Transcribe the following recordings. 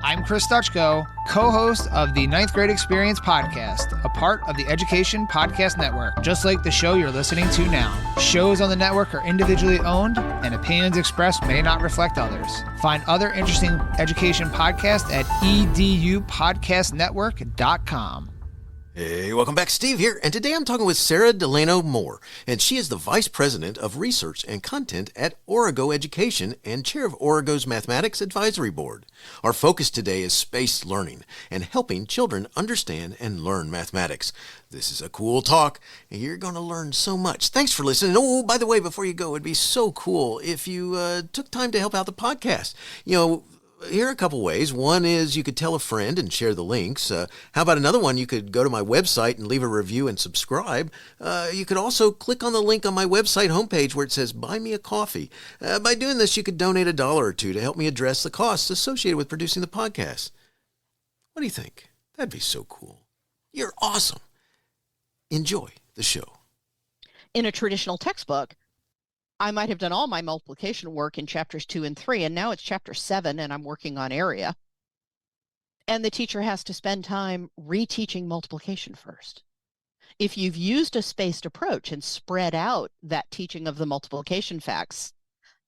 I'm Chris Dutchko, co-host of the Ninth Grade Experience podcast, a part of the Education Podcast Network, just like the show you're listening to now. Shows on the network are individually owned, and opinions expressed may not reflect others. Find other interesting education podcasts at edupodcastnetwork.com. Hey, welcome back. Steve here, and today I'm talking with Sara Delano Moore, and she is the Vice President of Research and Content at ORIGO Education and Chair of ORIGO's Mathematics Advisory Board. Our focus today is spaced learning and helping children understand and learn mathematics. This is a cool talk, and you're going to learn so much. Thanks for listening. Oh, by the way, before you go, it'd be so cool if you took time to help out the podcast. Here are a couple ways. One is you could tell a friend and share the links. How about another one? You could go to my website and leave a review and subscribe. You could also click on the link on my website homepage where it says Buy Me a Coffee. By doing this, you could donate $1 or $2 to help me address the costs associated with producing the podcast. What do you think? That'd be so cool. You're awesome. Enjoy the show. In a traditional textbook, I might have done all my multiplication work in chapters 2 and 3, and now it's chapter 7, and I'm working on area. And the teacher has to spend time reteaching multiplication first. If you've used a spaced approach and spread out that teaching of the multiplication facts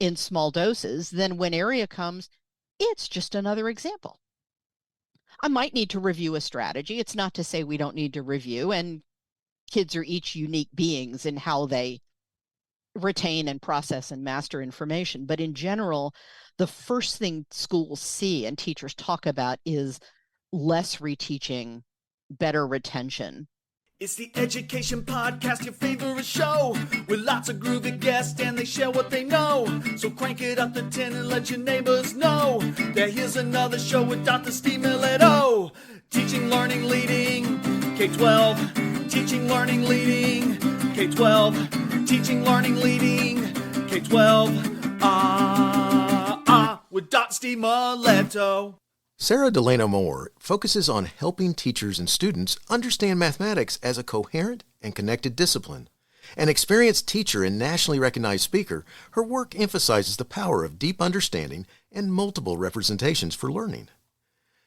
in small doses, then when area comes, it's just another example. I might need to review a strategy. It's not to say we don't need to review, and kids are each unique beings in how they retain and process and master information. But in general, the first thing schools see and teachers talk about is less reteaching, better retention. It's the Education Podcast, your favorite show, with lots of groovy guests and they share what they know. So crank it up to 10 and let your neighbors know that here's another show with Dr. Steve Milletto. Teaching, learning, leading, K-12. Teaching, learning, leading, K-12. Teaching, learning, leading, K-12, with Dr. Steve Milletto. Sara Delano Moore focuses on helping teachers and students understand mathematics as a coherent and connected discipline. An experienced teacher and nationally recognized speaker, her work emphasizes the power of deep understanding and multiple representations for learning.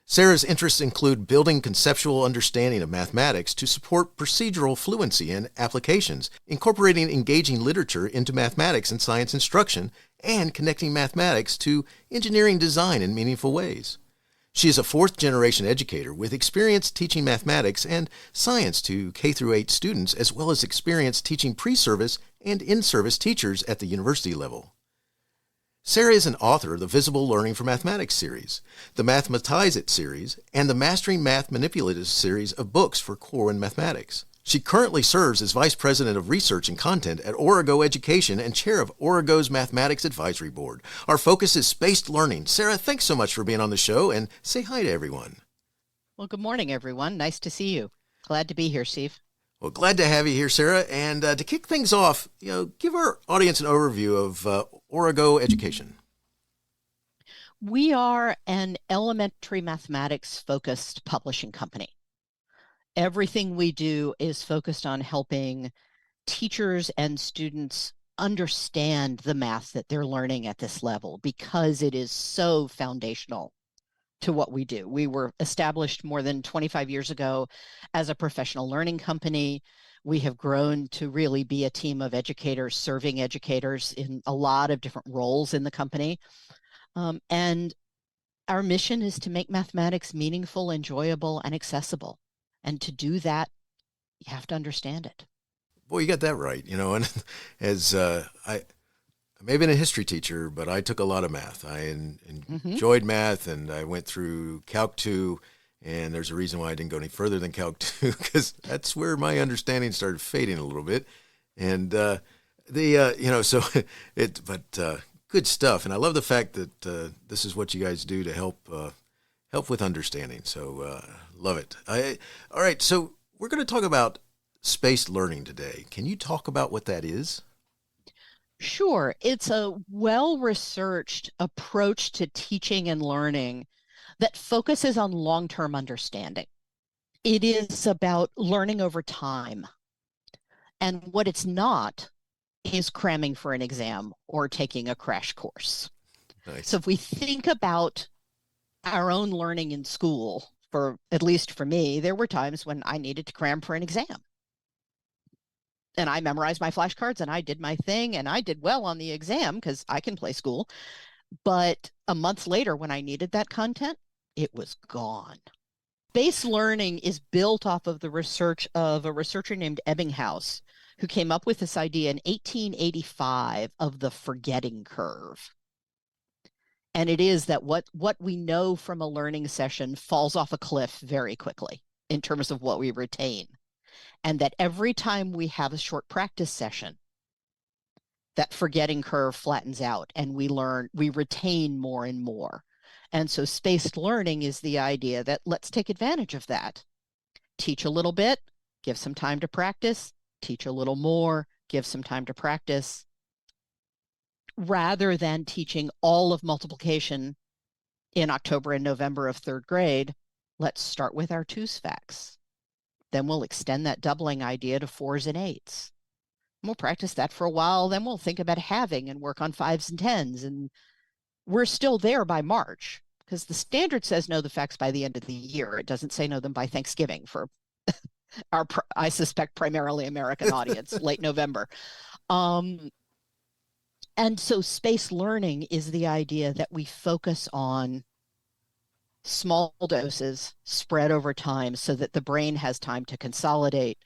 Sara's interests include building conceptual understanding of mathematics to support procedural fluency and applications, incorporating engaging literature into mathematics and science instruction, and connecting mathematics to engineering design in meaningful ways. She is a fourth-generation educator with experience teaching mathematics and science to K-8 students, as well as experience teaching pre-service and in-service teachers at the university level. Sara is an author of the Visible Learning for Mathematics series, the Mathematize It series, and the Mastering Math Manipulatives series of books for Corwin Mathematics. She currently serves as Vice President of Research and Content at ORIGO Education and Chair of ORIGO's Mathematics Advisory Board. Our focus is spaced learning. Sara, thanks so much for being on the show, and say hi to everyone. Well, good morning, everyone. Nice to see you. Glad to be here, Steve. Well, glad to have you here, Sara. And to kick things off, give our audience an overview of ORIGO Education. We are an elementary mathematics-focused publishing company. Everything we do is focused on helping teachers and students understand the math that they're learning at this level because it is so foundational to what we do. We were established more than 25 years ago as a professional learning company. We have grown to really be a team of educators serving educators in a lot of different roles in the company. And our mission is to make mathematics meaningful, enjoyable, and accessible. And to do that, you have to understand it. Boy, you got that right. And as I may have been a history teacher, but I took a lot of math. I enjoyed math, and I went through Calc 2, and there's a reason why I didn't go any further than Calc 2, because that's where my understanding started fading a little bit. And good stuff. And I love the fact that this is what you guys do to help with understanding. So love it. All right, so we're going to talk about spaced learning today. Can you talk about what that is? Sure. It's a well-researched approach to teaching and learning that focuses on long-term understanding. It is about learning over time. And what it's not is cramming for an exam or taking a crash course. Nice. So if we think about our own learning in school, for at least for me, there were times when I needed to cram for an exam. And I memorized my flashcards and I did my thing and I did well on the exam because I can play school. But a month later, when I needed that content, it was gone. Base learning is built off of the research of a researcher named Ebbinghaus, who came up with this idea in 1885 of the forgetting curve. And it is that what we know from a learning session falls off a cliff very quickly in terms of what we retain. And that every time we have a short practice session, that forgetting curve flattens out and we retain more and more. And so spaced learning is the idea that let's take advantage of that. Teach a little bit, give some time to practice, teach a little more, give some time to practice, rather than teaching all of multiplication in October and November of third grade. Let's start with our 2's facts. Then we'll extend that doubling idea to 4's and 8's. We'll practice that for a while. Then we'll think about halving and work on 5's and 10's. And we're still there by March because the standard says know the facts by the end of the year. It doesn't say know them by Thanksgiving for our, I suspect, primarily American audience, late November. And so spaced learning is the idea that we focus on small doses spread over time so that the brain has time to consolidate,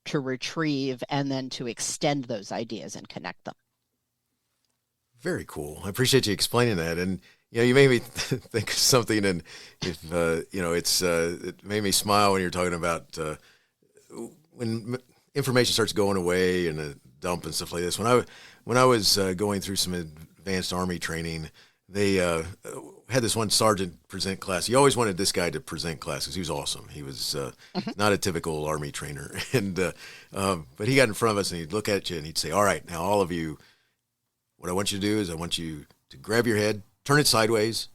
to retrieve, and then to extend those ideas and connect them. Very cool. I appreciate you explaining that. And, you made me think of something, and if, it made me smile when you're talking about when information starts going away and a dump and stuff like this. When I was going through some advanced Army training, they had this one sergeant present class. He always wanted this guy to present classes. He was awesome. He was not a typical Army trainer. And but he got in front of us and he'd look at you and he'd say, all right, now all of you, what I want you to do is I want you to grab your head, turn it sideways,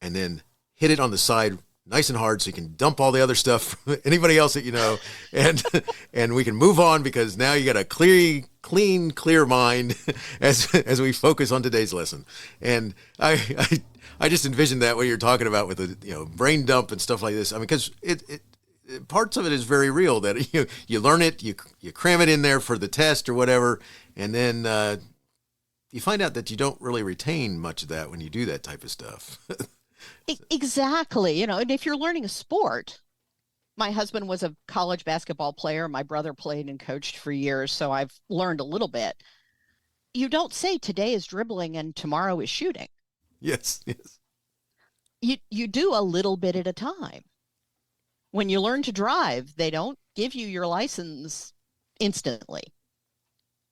and then hit it on the side nice and hard so you can dump all the other stuff from anybody else that you know, and we can move on because now you got a clear mind as we focus on today's lesson. And I just envisioned that what you're talking about with the brain dump and stuff like this. I mean, because it parts of it is very real that you learn it, you cram it in there for the test or whatever, and then you find out that you don't really retain much of that when you do that type of stuff. Exactly. And if you're learning a sport, my husband was a college basketball player. My brother played and coached for years, so I've learned a little bit. You don't say today is dribbling and tomorrow is shooting. Yes. You do a little bit at a time. When you learn to drive, they don't give you your license instantly.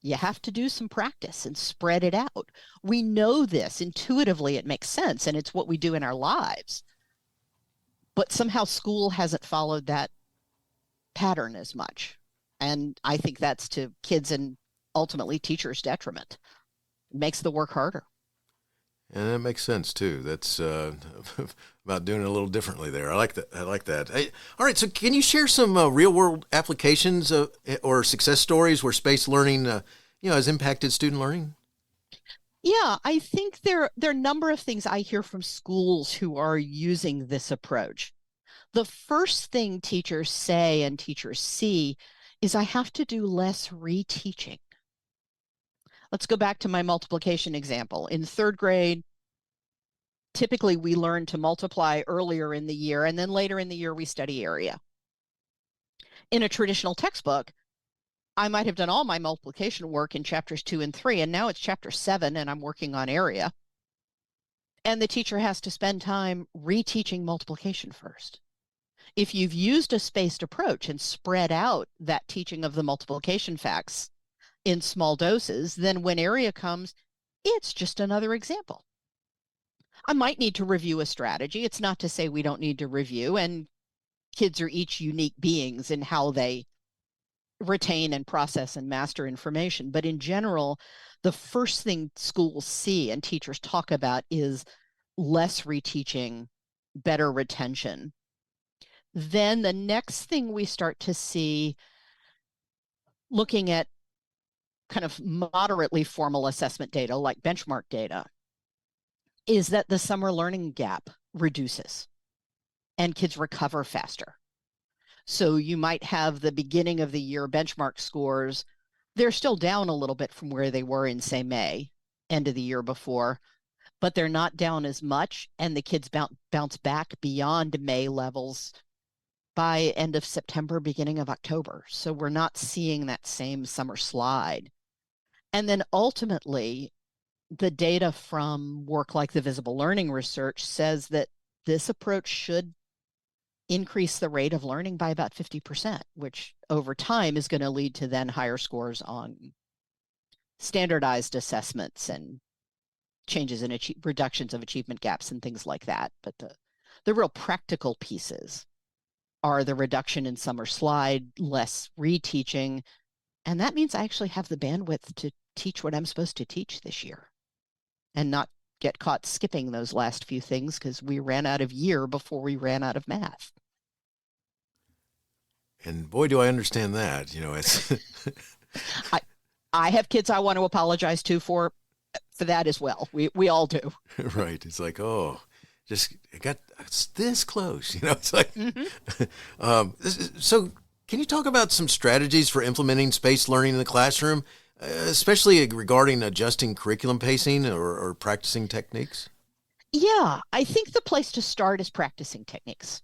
You have to do some practice and spread it out. We know this intuitively. It makes sense, and it's what we do in our lives. But somehow school hasn't followed that pattern as much. And I think that's to kids and ultimately teachers' detriment. It makes the work harder. And that makes sense too. That's about doing it a little differently there. I like that. Hey, all right. So can you share some real world applications or success stories where spaced learning, has impacted student learning? Yeah, I think there are a number of things I hear from schools who are using this approach. The first thing teachers say and teachers see is I have to do less reteaching. Let's go back to my multiplication example. In third grade, typically we learn to multiply earlier in the year, and then later in the year we study area. In a traditional textbook, I might have done all my multiplication work in chapters 2 and 3, and now it's chapter 7 and I'm working on area. And the teacher has to spend time reteaching multiplication first. If you've used a spaced approach and spread out that teaching of the multiplication facts in small doses, then when area comes, it's just another example. I might need to review a strategy. It's not to say we don't need to review, and kids are each unique beings in how they retain and process and master information. But in general, the first thing schools see and teachers talk about is less reteaching, better retention. Then the next thing we start to see, looking at kind of moderately formal assessment data like benchmark data, is that the summer learning gap reduces. and kids recover faster. So you might have the beginning of the year benchmark scores. They're still down a little bit from where they were in, say, May, end of the year before, but they're not down as much, and the kids bounce back beyond May levels by end of September, beginning of October. So we're not seeing that same summer slide. And then ultimately, the data from work like the visible learning research says that this approach should increase the rate of learning by about 50%, which over time is going to lead to then higher scores on standardized assessments and changes in reductions of achievement gaps and things like that. But the real practical pieces are the reduction in summer slide, less reteaching, and that means I actually have the bandwidth to teach what I'm supposed to teach this year and not get caught skipping those last few things because we ran out of year before we ran out of math. And boy, do I understand that. You know, it's I have kids I want to apologize to for that as well. We all do. Right. It's like, oh, it's this close. You know, it's like, so can you talk about some strategies for implementing spaced learning in the classroom, especially regarding adjusting curriculum pacing or practicing techniques? Yeah, I think the place to start is practicing techniques,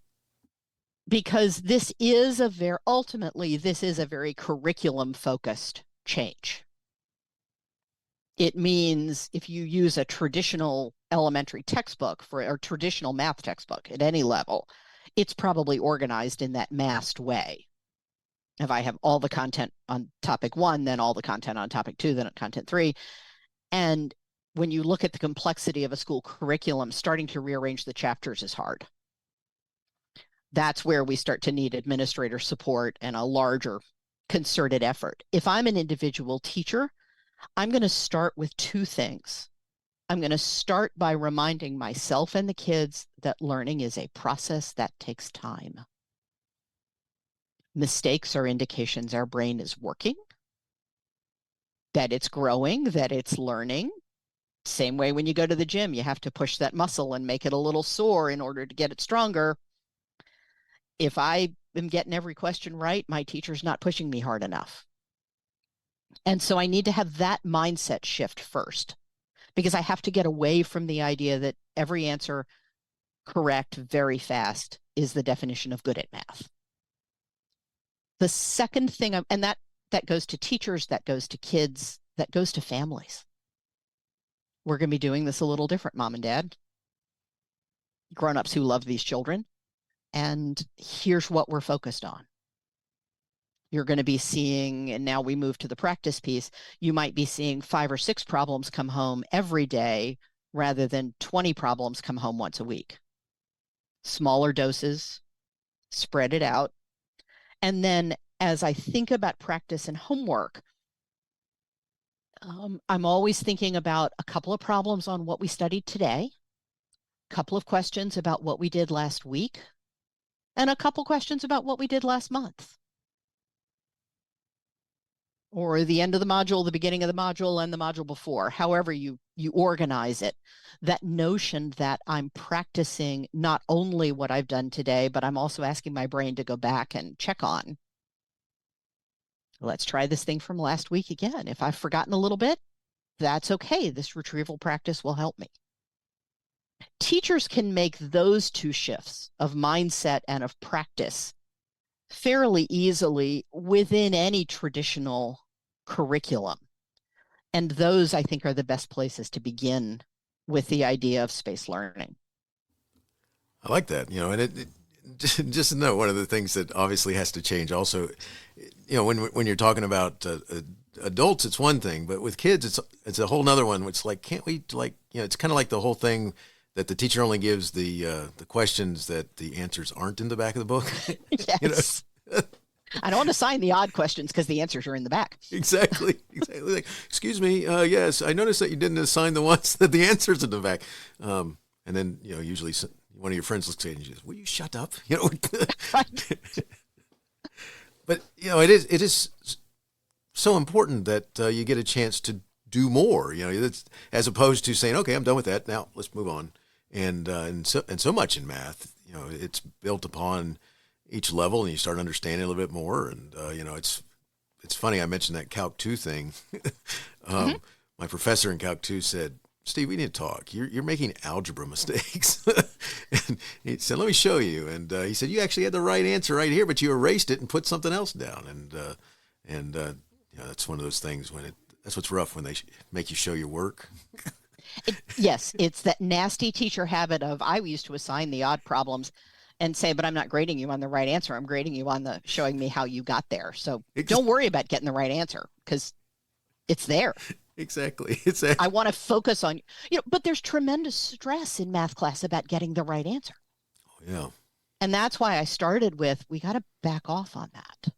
because this is a very curriculum focused change. It means if you use a traditional elementary textbook or traditional math textbook at any level, it's probably organized in that massed way. If I have all the content on topic 1, then all the content on topic 2, then content 3. And when you look at the complexity of a school curriculum, starting to rearrange the chapters is hard. That's where we start to need administrator support and a larger concerted effort. If I'm an individual teacher, I'm going to start with 2 things. I'm going to start by reminding myself and the kids that learning is a process that takes time. Mistakes are indications our brain is working, that it's growing, that it's learning. Same way when you go to the gym, you have to push that muscle and make it a little sore in order to get it stronger. If I am getting every question right, my teacher's not pushing me hard enough. And so I need to have that mindset shift first, because I have to get away from the idea that every answer correct very fast is the definition of good at math. The second thing, and that goes to teachers, that goes to kids, that goes to families. We're going to be doing this a little different, mom and dad, grown-ups who love these children. And here's what we're focused on. You're going to be seeing, and now we move to the practice piece, you might be seeing 5 or 6 problems come home every day rather than 20 problems come home once a week. Smaller doses, spread it out. And then as I think about practice and homework, I'm always thinking about a couple of problems on what we studied today, a couple of questions about what we did last week, and a couple questions about what we did last month. Or the end of the module, the beginning of the module, and the module before, however you organize it. That notion that I'm practicing not only what I've done today, but I'm also asking my brain to go back and check on. Let's try this thing from last week again. If I've forgotten a little bit, that's okay. This retrieval practice will help me. Teachers can make those 2 shifts of mindset and of practice fairly easily within any traditional curriculum. And those, I think, are the best places to begin with the idea of spaced learning. I like that, you know, and it just to know, one of the things that obviously has to change also, you know, when you're talking about adults, it's one thing, but with kids, it's a whole nother one. It's like, can't we, like, you know, it's kind of like the whole thing that the teacher only gives the questions that the answers aren't in the back of the book. Yes. You know? I don't want to assign the odd questions because the answers are in the back. Exactly. Like, excuse me. Yes, I noticed that you didn't assign the ones that the answers in the back. And then, you know, usually one of your friends looks at you and says, "Will you shut up?" You know. Right. But you know, it is so important that you get a chance to do more. You know, as opposed to saying, "Okay, I'm done with that. Now let's move on." And so much in math, you it's built upon each level, and you start understanding a little bit more. And, it's funny. I mentioned that Calc 2 thing. My professor in Calc 2 said, Steve, we need to talk. You're making algebra mistakes. And he said, let me show you. And he said, you actually had the right answer right here, but you erased it and put something else down. And that's one of those things that's what's rough when they make you show your work. Yes, it's that nasty teacher habit of, I used to assign the odd problems and say, but I'm not grading you on the right answer. I'm grading you on showing me how you got there. So don't worry about getting the right answer because it's there. Exactly. I want to focus on, but there's tremendous stress in math class about getting the right answer. Oh, yeah. And that's why I started with, we got to back off on that.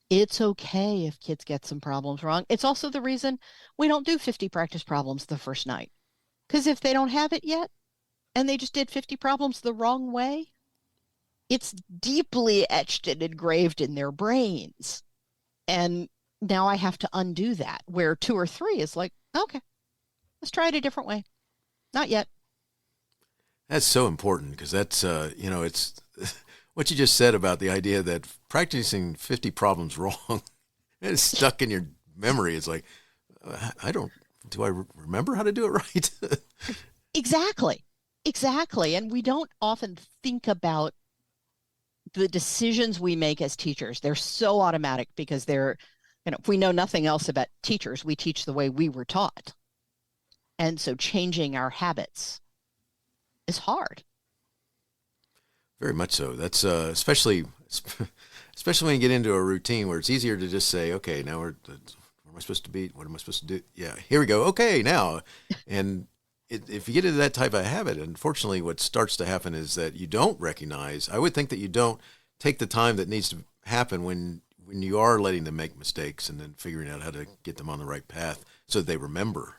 It's okay if kids get some problems wrong. It's also the reason we don't do 50 practice problems the first night. Because if they don't have it yet and they just did 50 problems the wrong way, it's deeply etched and engraved in their brains. And now I have to undo that, where 2 or 3 is like, okay, let's try it a different way. Not yet. That's so important because that's, it's what you just said about the idea that practicing 50 problems wrong is stuck in your memory. It's like, do I remember how to do it right? Exactly. And we don't often think about the decisions we make as teachers. They're so automatic because if we know nothing else about teachers, we teach the way we were taught. And so changing our habits is hard. Very much so. That's especially when you get into a routine where it's easier to just say, okay, now where am I supposed to be? What am I supposed to do? Yeah, here we go. Okay, now. And if you get into that type of habit, unfortunately, what starts to happen is that you don't recognize. I would think that you don't take the time that needs to happen when you are letting them make mistakes and then figuring out how to get them on the right path so that they remember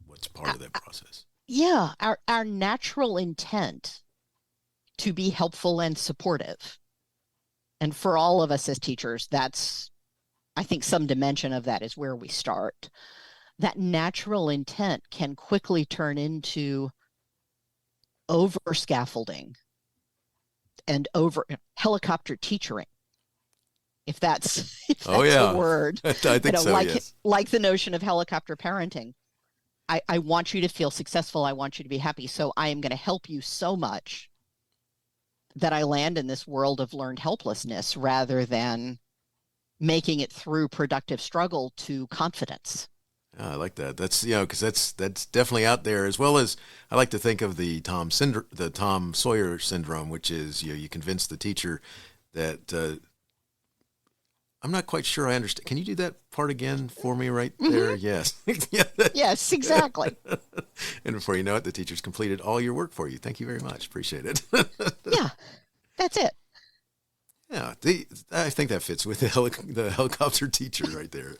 what's part of that process. Yeah, our natural intent to be helpful and supportive. And for all of us as teachers, I think some dimension of that is where we start. That natural intent can quickly turn into over scaffolding and over helicopter teachering. If that's a word. I think so, yes. Like the notion of helicopter parenting. I want you to feel successful. I want you to be happy. So I am going to help you so much that I land in this world of learned helplessness rather than making it through productive struggle to confidence. I like that. That's, because that's definitely out there, as well as I like to think of the Tom Sawyer syndrome, which is, you convince the teacher that, I'm not quite sure I understand. Can you do that part again for me right there? Yes. Yes, exactly. And before you know it, the teacher's completed all your work for you. Thank you very much. Appreciate it. Yeah, that's it. Yeah, I think that fits with the helicopter teacher right there.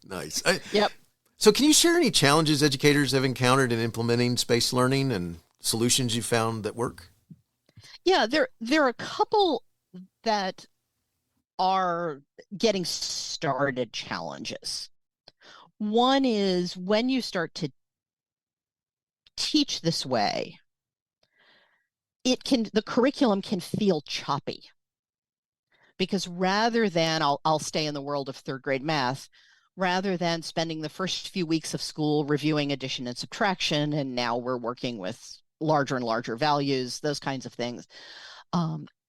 Nice. Yep. So can you share any challenges educators have encountered in implementing spaced learning and solutions you found that work? Yeah, there are a couple that are getting started challenges. One is when you start to teach this way, the curriculum can feel choppy. Because rather than, I'll stay in the world of third grade math, rather than spending the first few weeks of school reviewing addition and subtraction, and now we're working with larger and larger values, those kinds of things.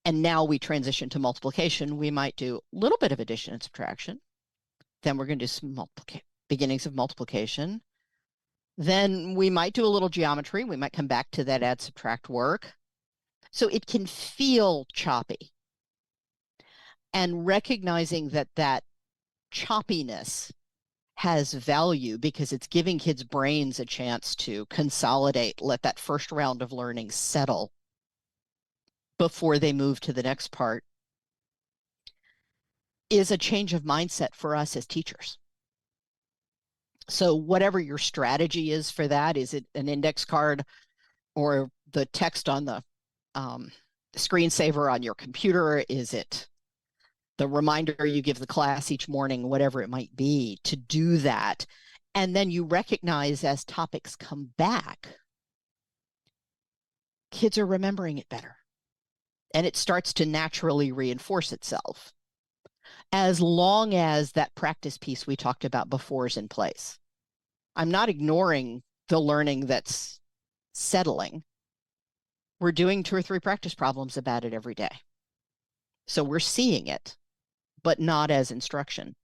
And now we transition to multiplication. We might do a little bit of addition and subtraction. Then we're going to do some beginnings of multiplication. Then we might do a little geometry. We might come back to that add subtract work. So it can feel choppy. And recognizing that choppiness has value because it's giving kids' brains a chance to consolidate, let that first round of learning settle before they move to the next part, is a change of mindset for us as teachers. So whatever your strategy is for that, is it an index card or the text on the screensaver on your computer? Is it the reminder you give the class each morning, whatever it might be, to do that? And then you recognize as topics come back, kids are remembering it better. and it starts to naturally reinforce itself, as long as that practice piece we talked about before is in place. I'm not ignoring the learning that's settling. We're doing 2 or 3 practice problems about it every day. So we're seeing it, but not as instruction.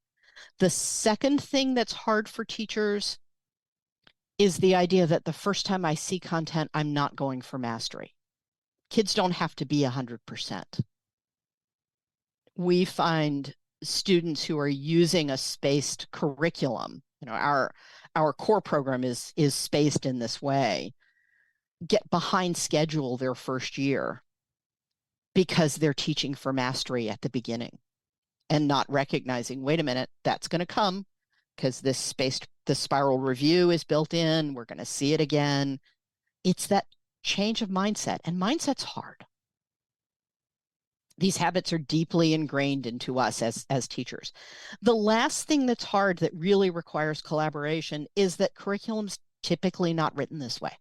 The second thing that's hard for teachers is the idea that the first time I see content, I'm not going for mastery. Kids don't have to be 100%. We find students who are using a spaced curriculum, our core program is spaced in this way, get behind schedule their first year because they're teaching for mastery at the beginning and not recognizing, wait a minute, that's going to come because the spiral review is built in. We're going to see it again. It's that change of mindset, and mindset's hard. These habits are deeply ingrained into us as teachers. The last thing that's hard that really requires collaboration is that curriculum's typically not written this way.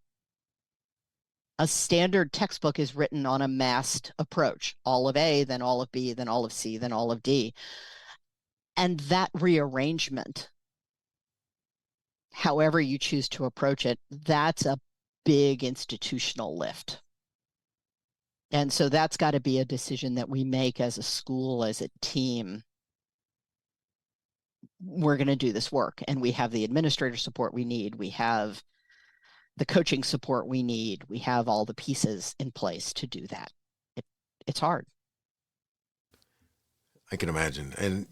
A standard textbook is written on a massed approach, all of A, then all of B, then all of C, then all of D. And that rearrangement, however you choose to approach it, that's a big institutional lift. And so that's got to be a decision that we make as a school, as a team. We're going to do this work, and we have the administrator support we need. We have the coaching support we need. We have all the pieces in place to do that. It's hard. I can imagine. And,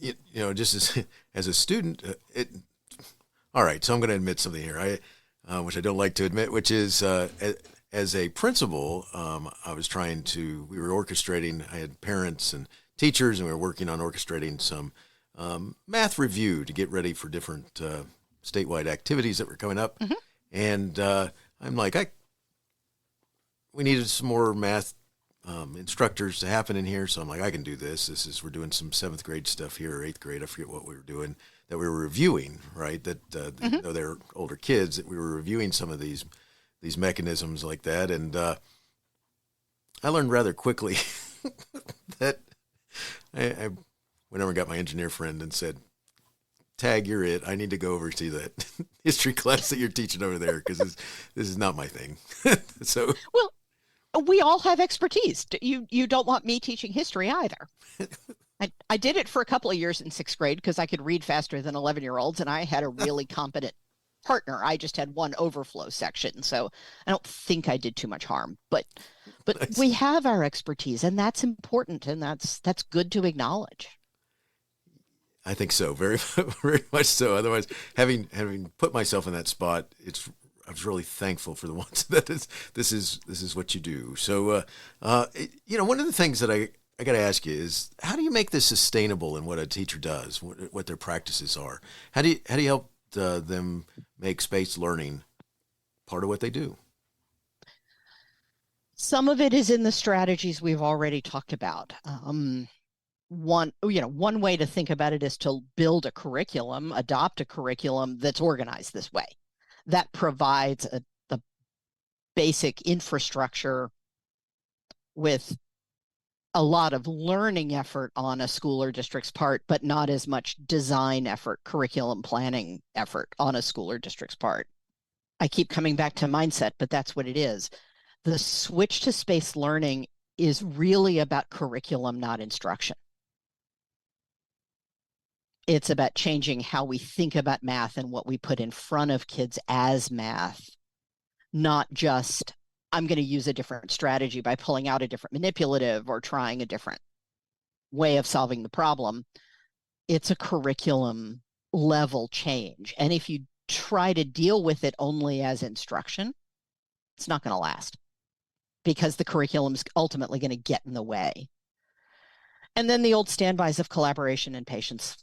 just as a student, all right, so I'm going to admit something here, which I don't like to admit, which is as a principal, we were orchestrating, I had parents and teachers, and we were working on orchestrating some math review to get ready for different statewide activities that were coming up. Mm-hmm. And I'm like, we needed some more math instructors to happen in here. So I'm like, I can do this. We're doing some 7th grade stuff here, or 8th grade. I forget what we were doing, that we were reviewing, right? That, mm-hmm. Though they're older kids, that we were reviewing some of these mechanisms like that. And I learned rather quickly that I went over and got my engineer friend and said, Tag, you're it. I need to go over to that history class that you're teaching over there, because this is not my thing. So, well, we all have expertise. You don't want me teaching history either. I did it for a couple of years in 6th grade because I could read faster than 11-year-olds, and I had a really competent partner. I just had one overflow section, so I don't think I did too much harm. But nice. We have our expertise, and that's important, and that's good to acknowledge. I think so, very, very much so. Otherwise, having put myself in that spot, I was really thankful for the ones that this is what you do. So, one of the things that I got to ask you is, how do you make this sustainable in what a teacher does, what their practices are? How do you help them make spaced learning part of what they do? Some of it is in the strategies we've already talked about. One way to think about it is to build a curriculum, adopt a curriculum that's organized this way, that provides the basic infrastructure with a lot of learning effort on a school or district's part, but not as much design effort, curriculum planning effort on a school or district's part. I keep coming back to mindset, but that's what it is. The switch to spaced learning is really about curriculum, not instruction. It's about changing how we think about math and what we put in front of kids as math, not just, I'm going to use a different strategy by pulling out a different manipulative or trying a different way of solving the problem. It's a curriculum level change. And if you try to deal with it only as instruction, it's not going to last, because the curriculum is ultimately going to get in the way. And then the old standbys of collaboration and patience,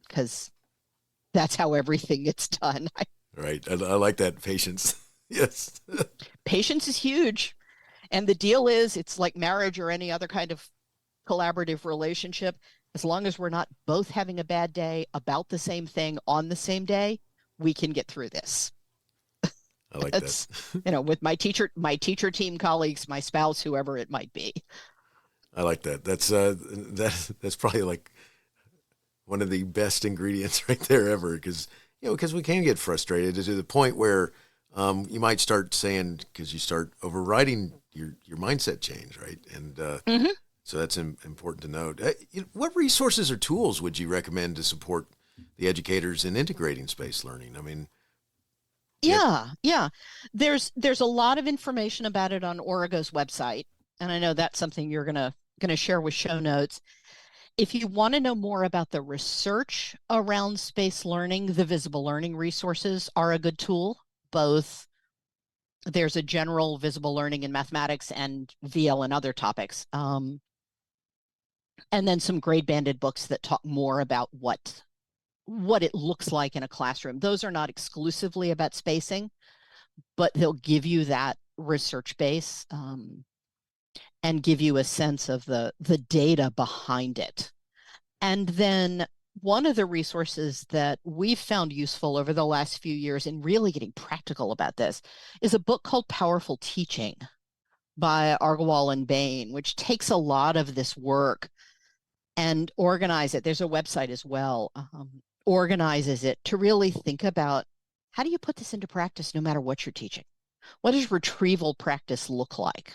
because that's how everything gets done. Right. I like that, patience. Yes. Patience is huge. And the deal is, it's like marriage or any other kind of collaborative relationship. As long as we're not both having a bad day about the same thing on the same day, we can get through this. I like that. With my teacher team colleagues, my spouse, whoever it might be. I like that. That's probably like one of the best ingredients right there ever, because we can get frustrated to the point where you might start saying, because you start overriding your mindset change, right? And so that's important to note. What resources or tools would you recommend to support the educators in integrating space learning? I mean, Yeah. There's a lot of information about it on ORIGO's website, and I know that's something you're gonna share with show notes. If you want to know more about the research around space learning, the visible learning resources are a good tool. Both there's a general visible learning in mathematics and VL and other topics. And then some grade banded books that talk more about what it looks like in a classroom. Those are not exclusively about spacing, but they'll give you that research base and give you a sense of the data behind it. And then one of the resources that we've found useful over the last few years in really getting practical about this is a book called Powerful Teaching by Argawal and Bain, which takes a lot of this work and organize it. There's a website as well, organizes it to really think about, how do you put this into practice no matter what you're teaching? What does retrieval practice look like?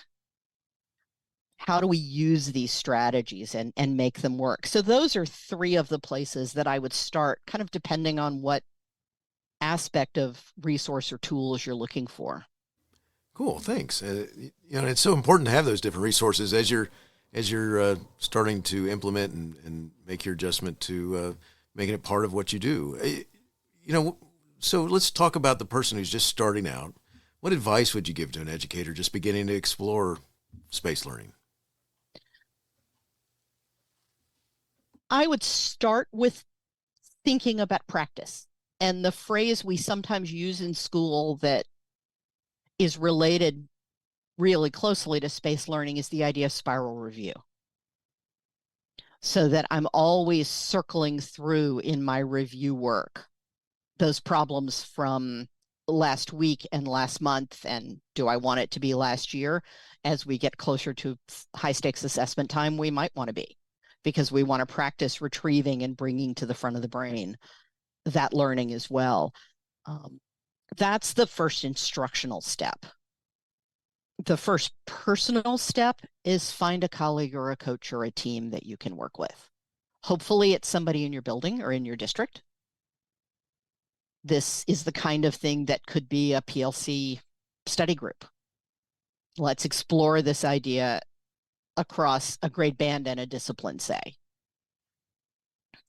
How do we use these strategies and make them work? So those are three of the places that I would start, kind of depending on what aspect of resource or tools you're looking for. Cool, thanks. It's so important to have those different resources as you're starting to implement and make your adjustment to making it part of what you do. So let's talk about the person who's just starting out. What advice would you give to an educator just beginning to explore space learning? I would start with thinking about practice. And the phrase we sometimes use in school that is related really closely to space learning is the idea of spiral review. So that I'm always circling through in my review work those problems from last week and last month, and do I want it to be last year? As we get closer to high stakes assessment time, we might want to be, because we want to practice retrieving and bringing to the front of the brain that learning as well. That's the first instructional step. The first personal step is find a colleague or a coach or a team that you can work with. Hopefully it's somebody in your building or in your district. This is the kind of thing that could be a PLC study group. Let's explore this idea across a grade band and a discipline, say,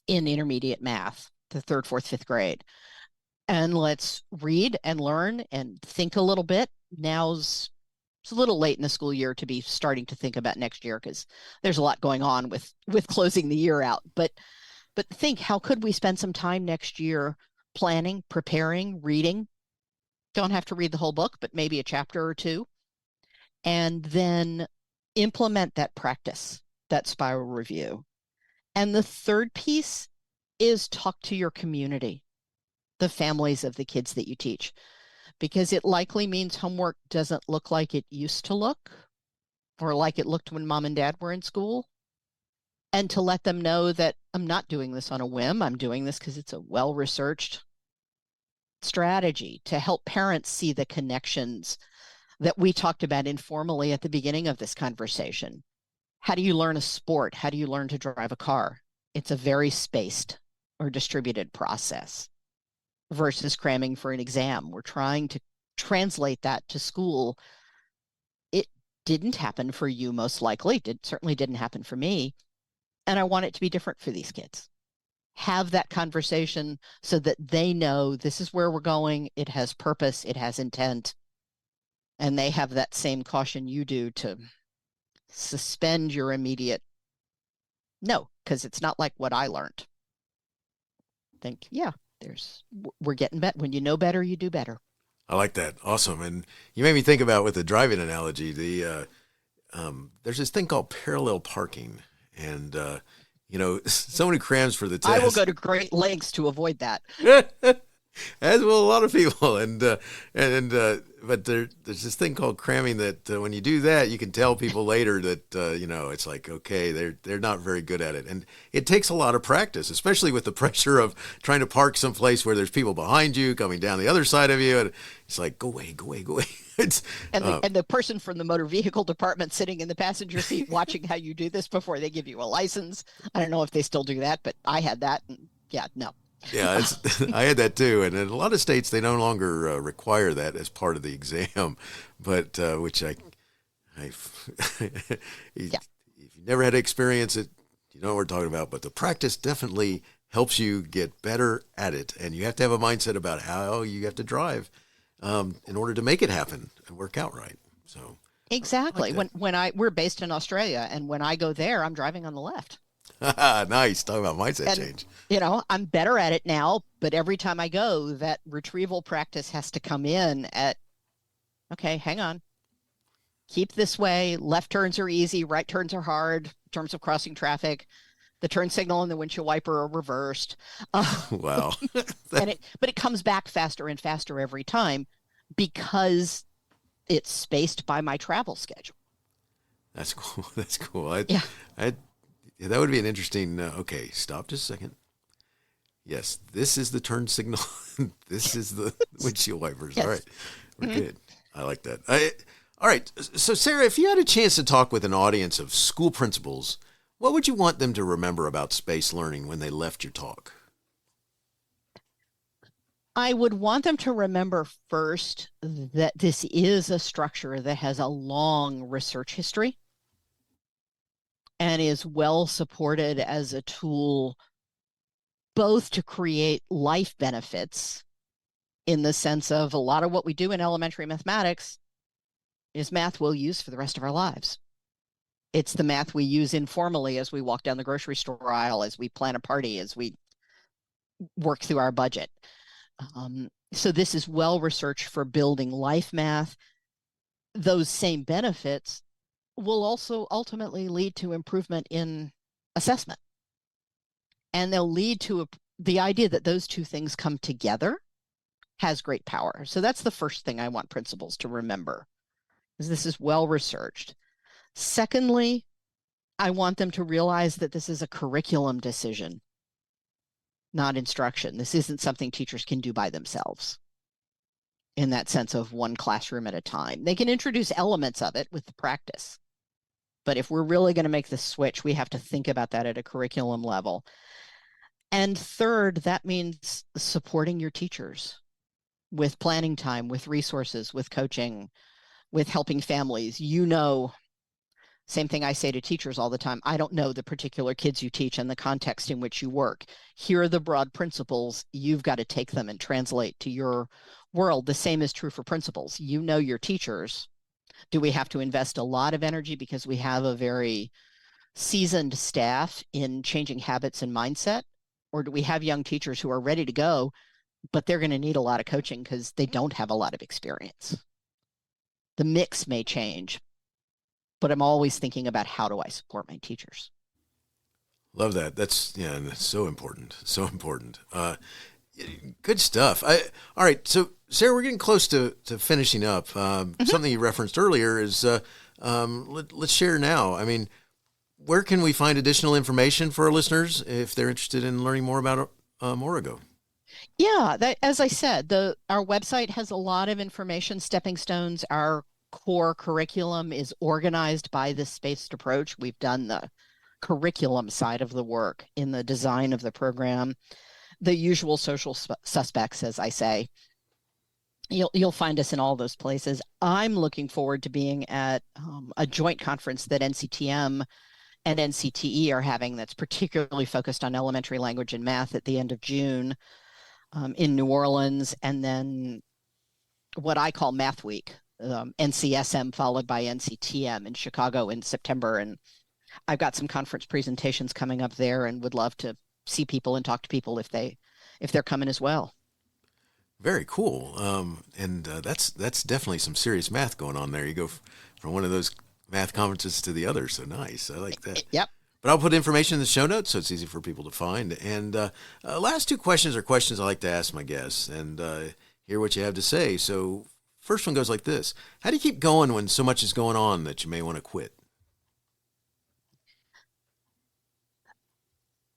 in intermediate math, the 3rd, 4th, 5th grade. And let's read and learn and think a little bit. It's a little late in the school year to be starting to think about next year, because there's a lot going on with closing the year out. But think, how could we spend some time next year planning, preparing, reading? Don't have to read the whole book, but maybe a chapter or two. And then implement that practice, that spiral review. And the third piece is talk to your community, the families of the kids that you teach, because it likely means homework doesn't look like it used to look, or like it looked when mom and dad were in school. And to let them know that I'm not doing this on a whim. I'm doing this because it's a well-researched strategy to help parents see the connections that we talked about informally at the beginning of this conversation. How do you learn a sport? How do you learn to drive a car? It's a very spaced or distributed process versus cramming for an exam. We're trying to translate that to school. It didn't happen for you, most likely. It certainly didn't happen for me. And I want it to be different for these kids. Have that conversation so that they know this is where we're going. It has purpose. It has intent. And they have that same caution you do to suspend your immediate no, because it's not like what I learned. Think, we're getting better. When you know better, you do better. I like that. Awesome. And you made me think about, with the driving analogy, there's this thing called parallel parking. And, someone who crams for the test. I will go to great lengths to avoid that. As will a lot of people, but there's this thing called cramming that when you do that, you can tell people later that it's like, okay, they're not very good at it, and it takes a lot of practice, especially with the pressure of trying to park someplace where there's people behind you coming down the other side of you, and it's like, go away, go away, go away. And the person from the motor vehicle department sitting in the passenger seat watching how you do this before they give you a license. I don't know if they still do that, but I had that, and yeah, no. Yeah, I had that too, and in a lot of states they no longer require that as part of the exam, but which if you never had to experience it, you know what we're talking about. But the practice definitely helps you get better at it, and you have to have a mindset about how you have to drive in order to make it happen and work out right. So exactly. Like we're based in Australia, and when I go there, I'm driving on the left. Nice. Talking about mindset change. I'm better at it now, but every time I go, that retrieval practice has to come in at, okay, hang on. Keep this way. Left turns are easy. Right turns are hard in terms of crossing traffic. The turn signal and the windshield wiper are reversed. Wow. But it comes back faster and faster every time because it's spaced by my travel schedule. That's cool. That's cool. That would be an interesting, okay, stop just a second. Yes, this is the turn signal. This is the windshield wipers. Yes. All right, we're good. I like that. All right, so Sarah, if you had a chance to talk with an audience of school principals, what would you want them to remember about space learning when they left your talk? I would want them to remember first that this is a structure that has a long research history and is well supported as a tool both to create life benefits in the sense of a lot of what we do in elementary mathematics is math we'll use for the rest of our lives. It's the math we use informally as we walk down the grocery store aisle, as we plan a party, as we work through our budget. So this is well researched for building life math. Those same benefits will also ultimately lead to improvement in assessment. And they'll lead to the idea that those two things come together has great power. So that's the first thing I want principals to remember, is this is well researched. Secondly, I want them to realize that this is a curriculum decision, not instruction. This isn't something teachers can do by themselves in that sense of one classroom at a time. They can introduce elements of it with the practice. But if we're really going to make this switch, we have to think about that at a curriculum level. And third, that means supporting your teachers with planning time, with resources, with coaching, with helping families. Same thing I say to teachers all the time. I don't know the particular kids you teach and the context in which you work. Here are the broad principles. You've got to take them and translate to your world. The same is true for principals. You know your teachers. Do we have to invest a lot of energy because we have a very seasoned staff in changing habits and mindset? Or do we have young teachers who are ready to go, but they're going to need a lot of coaching because they don't have a lot of experience? The mix may change, but I'm always thinking about how do I support my teachers? Love that. That's so important. So important. Good stuff. All right. So Sarah, we're getting close to finishing up. Something you referenced earlier is, let's share now. I mean, where can we find additional information for our listeners if they're interested in learning more about ORIGO? Yeah, as I said, our website has a lot of information, stepping stones. Our core curriculum is organized by this spaced approach. We've done the curriculum side of the work in the design of the program. The usual social suspects, as I say. You'll find us in all those places. I'm looking forward to being at a joint conference that NCTM and NCTE are having that's particularly focused on elementary language and math at the end of June in New Orleans, and then what I call Math Week, NCSM followed by NCTM in Chicago in September. And I've got some conference presentations coming up there and would love to see people and talk to people if they're coming as well. Very cool. And that's definitely some serious math going on there. You go from one of those math conferences to the other. So nice. I like that. Yep. But I'll put information in the show notes so it's easy for people to find. And last two questions are questions I like to ask my guests and hear what you have to say. So first one goes like this. How do you keep going when so much is going on that you may want to quit?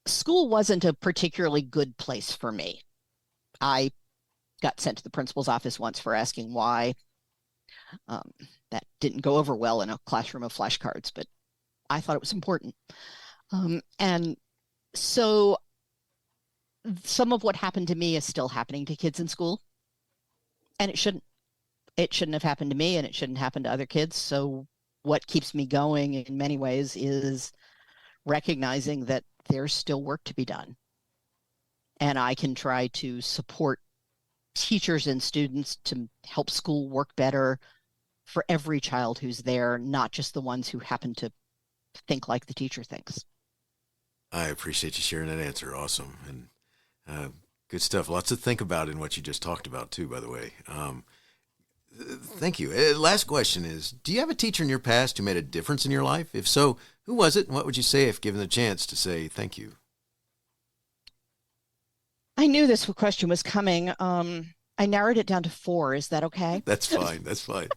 School wasn't a particularly good place for me. I got sent to the principal's office once for asking why. That didn't go over well in a classroom of flashcards, but I thought it was important. And so some of what happened to me is still happening to kids in school. And it shouldn't have happened to me, and it shouldn't happen to other kids. So what keeps me going in many ways is recognizing that there's still work to be done. And I can try to support teachers and students to help school work better for every child who's there, not just the ones who happen to think like the teacher thinks. I appreciate you sharing that answer. Awesome. And good stuff. Lots to think about in what you just talked about too, by the way. Thank you. Last question is, do you have a teacher in your past who made a difference in your life? If so, who was it? And what would you say if given the chance to say thank you? I knew this question was coming. I narrowed it down to 4. Is that okay? That's fine. That's fine.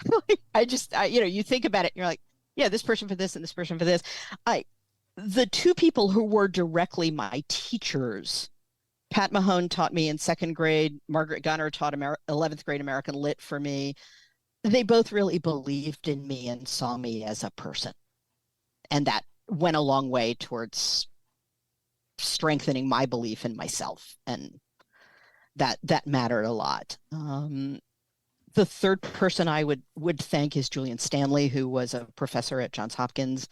You think about it and you're like, yeah, this person for this and this person for this. The 2 people who were directly my teachers, Pat Mahone taught me in 2nd grade. Margaret Gunner taught 11th grade American Lit for me. They both really believed in me and saw me as a person. And that went a long way towards strengthening my belief in myself. And that mattered a lot. The 3rd person I would thank is Julian Stanley, who was a professor at Johns Hopkins.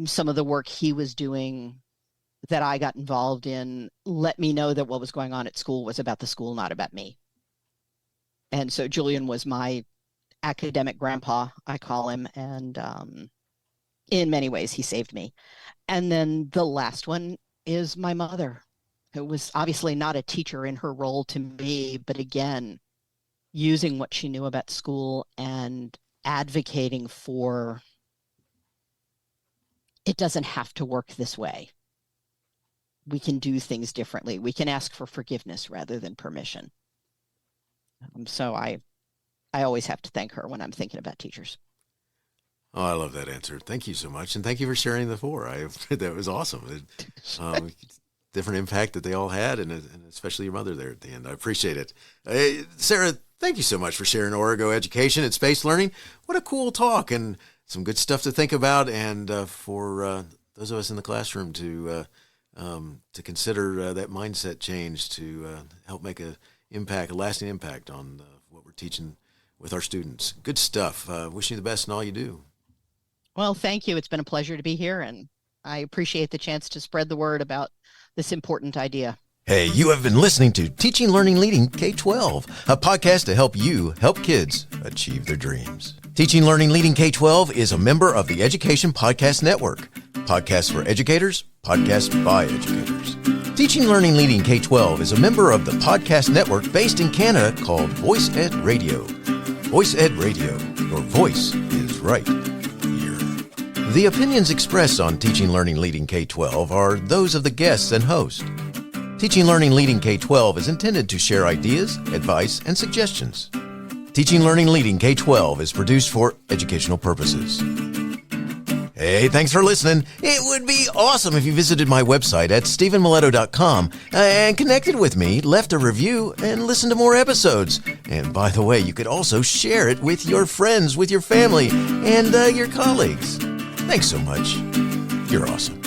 Some of the work he was doing that I got involved in let me know that what was going on at school was about the school, not about me. And so Julian was my academic grandpa, I call him. And in many ways, he saved me. And then the last one is my mother, who was obviously not a teacher in her role to me, but again, using what she knew about school and advocating for it doesn't have to work this way. We can do things differently. We can ask for forgiveness rather than permission. So I always have to thank her when I'm thinking about teachers. Oh, I love that answer. Thank you so much. And thank you for sharing the 4. That was awesome. Different impact that they all had, and especially your mother there at the end. I appreciate it. Sara, thank you so much for sharing ORIGO education and space learning. What a cool talk and some good stuff to think about. And for those of us in the classroom to consider that mindset change to help make a lasting impact on what we're teaching with our students. Good stuff. Wishing you the best in all you do. Well, thank you. It's been a pleasure to be here, and I appreciate the chance to spread the word about this important idea. Hey, you have been listening to Teaching, Learning, Leading K-12, a podcast to help you help kids achieve their dreams. Teaching, Learning, Leading K-12 is a member of the Education Podcast Network. Podcasts for educators, podcasts by educators. Teaching, Learning, Leading K-12 is a member of the podcast network based in Canada called Voice Ed Radio. Voice Ed Radio, your voice is right here. The opinions expressed on Teaching, Learning, Leading K-12 are those of the guests and host. Teaching, Learning, Leading K-12 is intended to share ideas, advice, and suggestions. Teaching, Learning, Leading K-12 is produced for educational purposes. Hey, thanks for listening. It would be awesome if you visited my website at stephenmiletto.com and connected with me, left a review, and listened to more episodes. And by the way, you could also share it with your friends, with your family, and your colleagues. Thanks so much. You're awesome.